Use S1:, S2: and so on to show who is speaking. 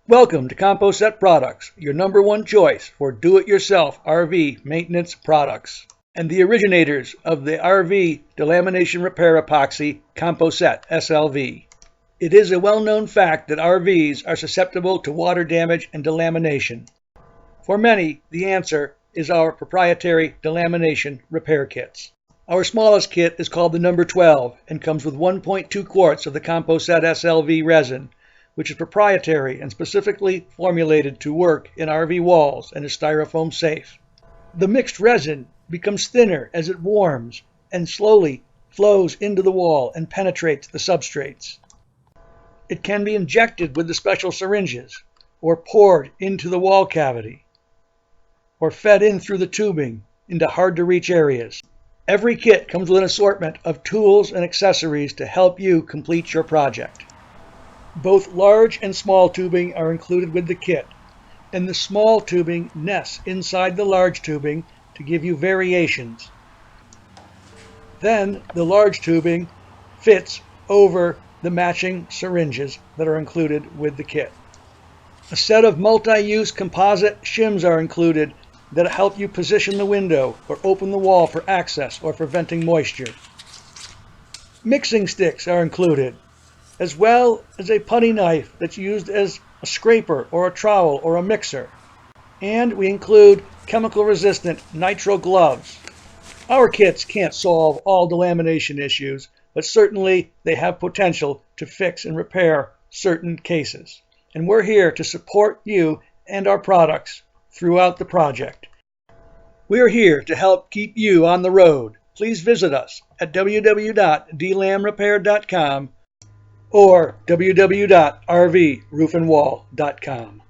S1: Welcome to Composet Products, your #1 choice for do-it-yourself RV maintenance products, and the originators of the RV Delamination Repair Epoxy Composite SLV. It is a well-known fact that RVs are susceptible to water damage and delamination. For many, the answer is our proprietary delamination repair kits. Our smallest kit is called the number 12 and comes with 1.2 quarts of the Composite SLV resin, which is proprietary and specifically formulated to work in RV walls and is styrofoam safe. The mixed resin becomes thinner as it warms and slowly flows into the wall and penetrates the substrates. It can be injected with the special syringes, or poured into the wall cavity, or fed in through the tubing into hard-to-reach areas. Every kit comes with an assortment of tools and accessories to help you complete your project. Both large and small tubing are included with the kit, and the small tubing nests inside the large tubing to give you variations. Then the large tubing fits over the matching syringes that are included with the kit. A set of multi-use composite shims are included that help you position the window or open the wall for access or for venting moisture. Mixing sticks are included, as well as a putty knife that's used as a scraper or a trowel or a mixer. And we include chemical-resistant nitrile gloves. Our kits can't solve all delamination issues, but certainly they have potential to fix and repair certain cases. And we're here to support you and our products throughout the project. We're here to help keep you on the road. Please visit us at www.delamrepair.com or www.rvroofandwall.com.